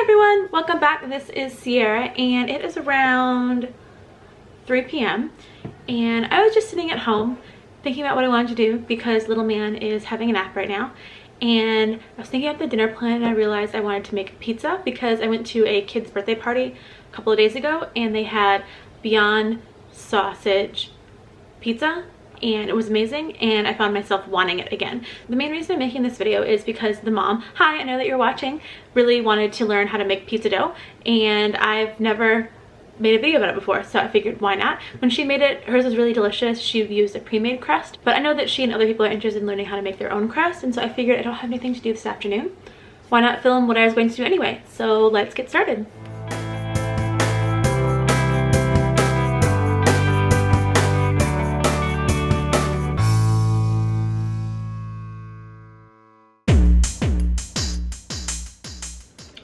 everyone, welcome back. This is Sierra and it is around 3 p.m. and I was just sitting at home thinking about what I wanted to do because little man is having a nap right now, and I was thinking of the dinner plan and I realized I wanted to make pizza because I went to a kid's birthday party a couple of days ago and they had Beyond Sausage pizza and it was amazing and I found myself wanting it again. The main reason I'm making this video is because the mom, hi, I know that you're watching, really wanted to learn how to make pizza dough and I've never made a video about it before, so I figured why not. When she made it, hers was really delicious. She used a pre-made crust, but I know that she and other people are interested in learning how to make their own crust, and so I figured I don't have anything to do this afternoon. Why not film what I was going to do anyway? So let's get started.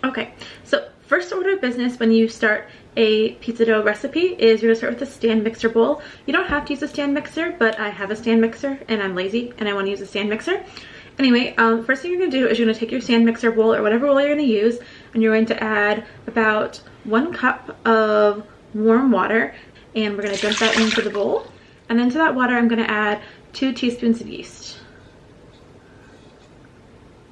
Okay, so first order of business when you start a pizza dough recipe is you're gonna start with a stand mixer bowl. You don't have to use a stand mixer, but I have a stand mixer and I'm lazy and I want to use a stand mixer. Anyway, first thing you're gonna do is you're gonna take your stand mixer bowl or whatever bowl you're gonna use, and you're going to add about 1 cup of warm water, and we're gonna dump that into the bowl. And then to that water, I'm gonna add 2 teaspoons of yeast.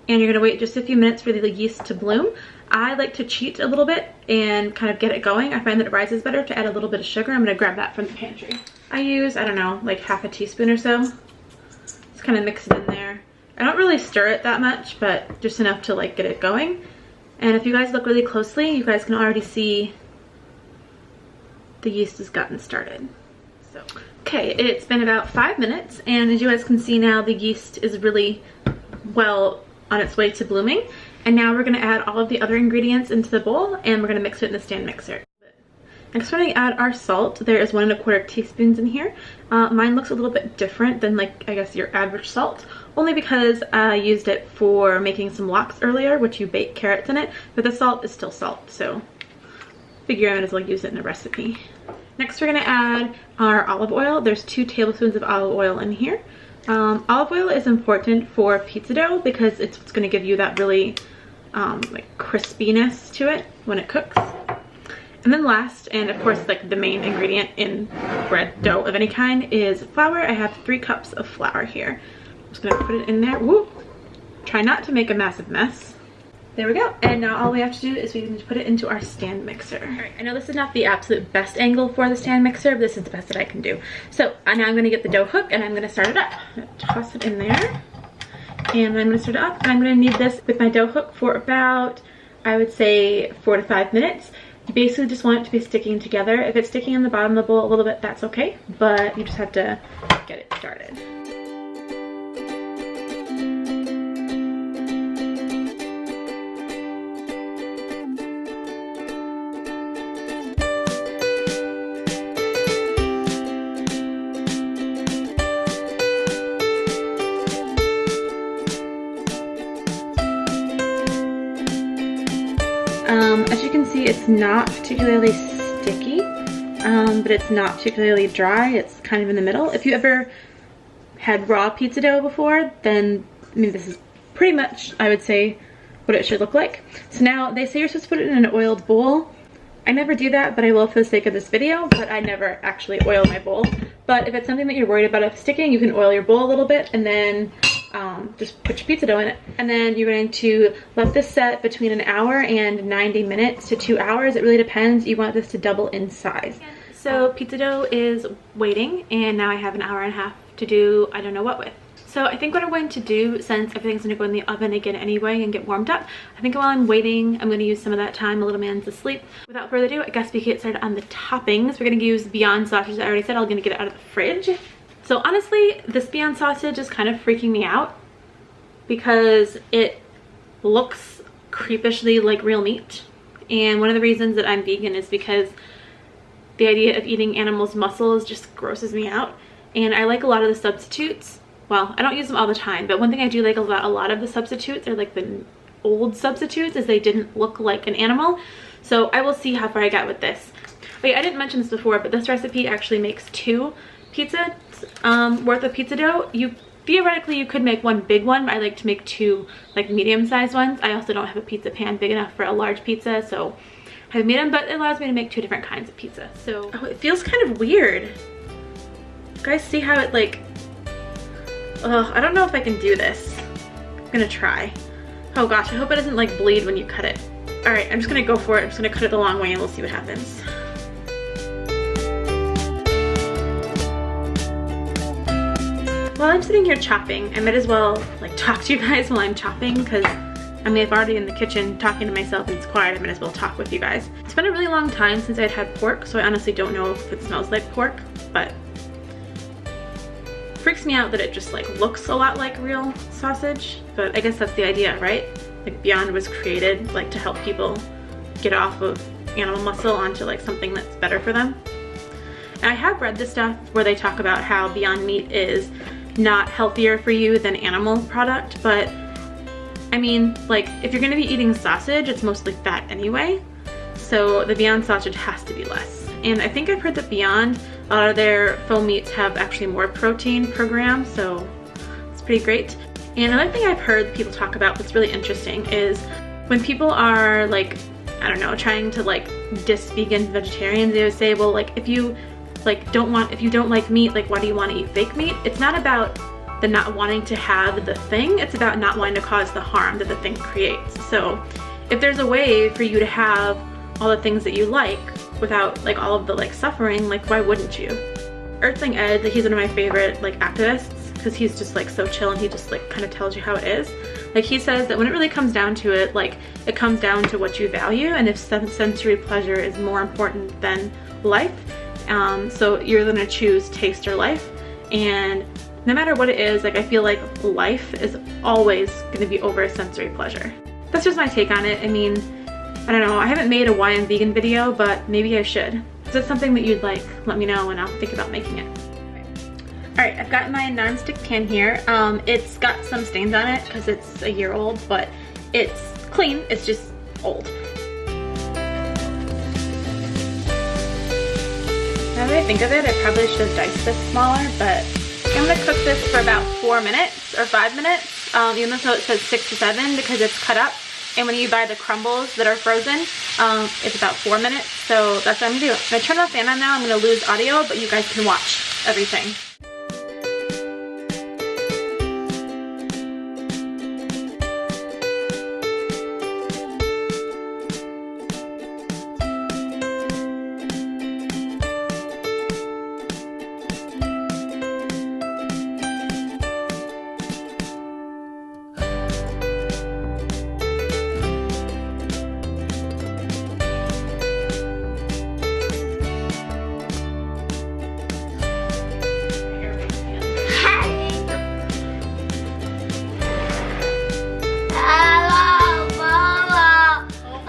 And you're gonna wait just a few minutes for the yeast to bloom. I like to cheat a little bit and kind of get it going. I find that it rises better to add a little bit of sugar. I'm gonna grab that from the pantry. I use, I don't know, like half a teaspoon or so. Just kind of mix it in there. I don't really stir it that much, but just enough to like get it going. And if you guys look really closely, you guys can already see the yeast has gotten started. So, okay, it's been about 5 minutes, and as you guys can see now, the yeast is really well on its way to blooming. And now we're gonna add all of the other ingredients into the bowl and we're gonna mix it in the stand mixer. Next we're gonna add our salt. There is 1 1/4 teaspoons in here. Mine looks a little bit different than like, I guess, your average salt, only because I used it for making some lox earlier, which you bake carrots in it, but the salt is still salt, so figure I might as well use it in a recipe. Next we're gonna add our olive oil. There's 2 tablespoons of olive oil in here. Olive oil is important for pizza dough because it's what's going to give you that really like crispiness to it when it cooks. And then last, and of course like the main ingredient in bread dough of any kind, is flour. I have 3 cups of flour here. I'm just going to put it in there. Woo! Try not to make a massive mess. There we go. And now all we have to do is we need to put it into our stand mixer. All right, I know this is not the absolute best angle for the stand mixer, but this is the best that I can do. So now I'm gonna get the dough hook and I'm gonna start it up. I'm gonna toss it in there and I'm gonna start it up. And I'm gonna need this with my dough hook for about, I would say, 4 to 5 minutes. You basically just want it to be sticking together. If it's sticking in the bottom of the bowl a little bit, that's okay, but you just have to get it started. As you can see, it's not particularly sticky, but it's not particularly dry. It's kind of in the middle. If you ever had raw pizza dough before, then I mean, this is pretty much, I would say, what it should look like. So now they say you're supposed to put it in an oiled bowl. I never do that, but I will for the sake of this video, but I never actually oil my bowl. But if it's something that you're worried about if sticking, you can oil your bowl a little bit and then just put your pizza dough in it. And then you're going to let this set between 1 hour and 90 minutes to 2 hours. It really depends. You want this to double in size. So pizza dough is waiting, and now I have 1.5 hours to do I don't know what with. So I think what I'm going to do, since everything's going to go in the oven again anyway and get warmed up, I think while I'm waiting, I'm going to use some of that time. My little man's asleep. Without further ado, I guess we can get started on the toppings. We're going to use Beyond Sausage. I already said I'm going to get it out of the fridge. So honestly, this Beyond Sausage is kind of freaking me out because it looks creepishly like real meat. And one of the reasons that I'm vegan is because the idea of eating animals' muscles just grosses me out. And I like a lot of the substitutes. Well, I don't use them all the time, but one thing I do like about a lot of the substitutes, or like the old substitutes, is they didn't look like an animal. So I will see how far I got with this. Wait, I didn't mention this before, but this recipe actually makes 2 pizzas worth of pizza dough. theoretically you could make one big one, but I like to make two like medium-sized ones. I also don't have a pizza pan big enough for a large pizza, so I haven't made them, but it allows me to make two different kinds of pizza. So, oh, it feels kind of weird. You guys see how it like, oh, I don't know if I can do this. I'm gonna try. Oh gosh, I hope it doesn't like bleed when you cut it. All right, I'm just gonna go for it. I'm just gonna cut it the long way and we'll see what happens. While I'm sitting here chopping, I might as well like talk to you guys while I'm chopping, because I mean, I'm already in the kitchen talking to myself and it's quiet. I might as well talk with you guys. It's been a really long time since I'd had pork, so I honestly don't know if it smells like pork, but it freaks me out that it just like looks a lot like real sausage. But I guess that's the idea, right? Like Beyond was created like to help people get off of animal muscle onto like something that's better for them. And I have read this stuff where they talk about how Beyond Meat is not healthier for you than animal product, but I mean, like if you're gonna be eating sausage, it's mostly fat anyway, so the Beyond sausage has to be less. And I think I've heard that Beyond, a lot of their faux meats have actually more protein per gram, so it's pretty great. And another thing I've heard people talk about that's really interesting is when people are like, I don't know, trying to like diss vegan vegetarians, they would say, well, like if you don't like meat, like why do you want to eat fake meat? It's not about the not wanting to have the thing, it's about not wanting to cause the harm that the thing creates. So if there's a way for you to have all the things that you like without like all of the like suffering, like why wouldn't you? Earthling Ed, he's one of my favorite like activists, because he's just like so chill and he just like kind of tells you how it is. Like he says that when it really comes down to it, like it comes down to what you value, and if sensory pleasure is more important than life, so you're gonna choose taste or life. And no matter what it is, like I feel like life is always gonna be over sensory pleasure. That's just my take on it. I mean, I don't know, I haven't made a why I'm vegan video, but maybe I should. If that's something that you'd like, let me know and I'll think about making it. Alright, I've got my non-stick pan here. It's got some stains on it because it's a year old, but it's clean, it's just old. Now that I think of it, I probably should have diced this smaller, but I'm gonna cook this for about 4 minutes or 5 minutes, even though it says 6 to 7 because it's cut up. And when you buy the crumbles that are frozen, it's about 4 minutes. So that's what I'm gonna do. I'm gonna turn the fan on now. I'm gonna lose audio, but you guys can watch everything.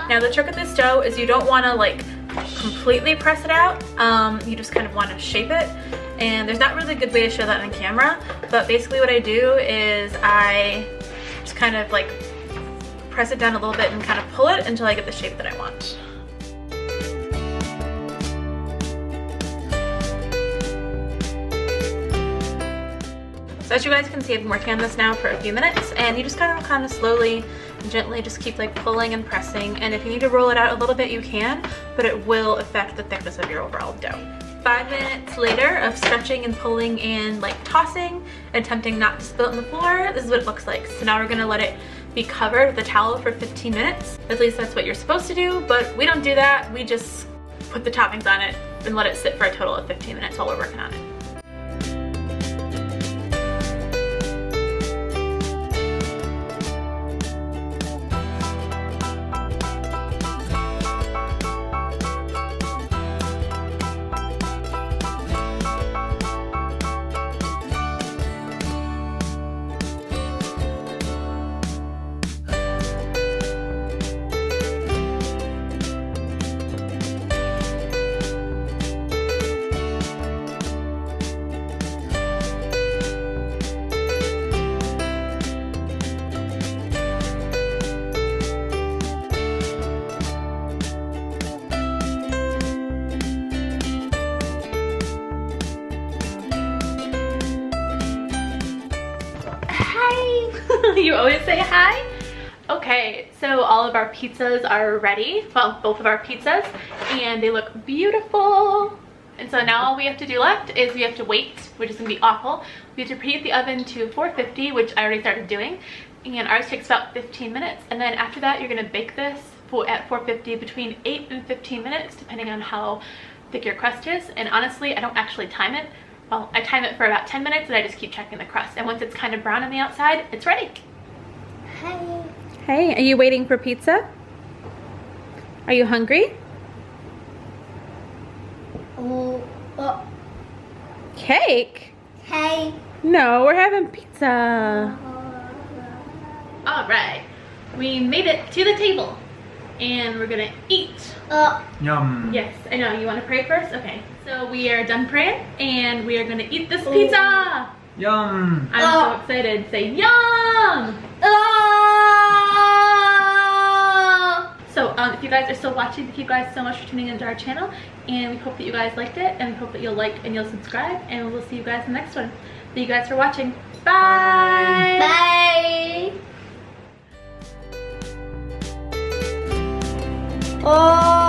Now the trick with this dough is you don't want to like completely press it out, you just kind of want to shape it, and there's not really a good way to show that on camera, but basically what I do is I just kind of like press it down a little bit and kind of pull it until I get the shape that I want. So as you guys can see, I've been working on this now for a few minutes, and you just kind of slowly and gently just keep like pulling and pressing, and if you need to roll it out a little bit you can, but it will affect the thickness of your overall dough. 5 minutes later of stretching and pulling and like tossing and attempting not to spill it on the floor, this is what it looks like. So now we're gonna let it be covered with a towel for 15 minutes. At least that's what you're supposed to do, but we don't do that. We just put the toppings on it and let it sit for a total of 15 minutes while we're working on it. You always say hi. Okay, so all of our pizzas are ready. Well, both of our pizzas, and they look beautiful. And so now all we have to do left is we have to wait, which is gonna be awful. We have to preheat the oven to 450, which I already started doing. And ours takes about 15 minutes. And then after that, you're gonna bake this at 450 between 8 and 15 minutes, depending on how thick your crust is. And honestly, I don't actually time it. Well, I time it for about 10 minutes and I just keep checking the crust. And once it's kind of brown on the outside, it's ready. Hi. Hey, are you waiting for pizza? Are you hungry? Oh. Cake? Hey. No, we're having pizza. All right, we made it to the table and we're gonna eat. Yum. Yes, I know, you wanna pray first? Okay, so we are done praying and we are gonna eat this pizza. Yum. I'm so excited, say yum. So if you guys are still watching, thank you guys so much for tuning into our channel, and we hope that you guys liked it, and we hope that you'll like and you'll subscribe, and we'll see you guys in the next one. Thank you guys for watching. Bye. Bye. Oh.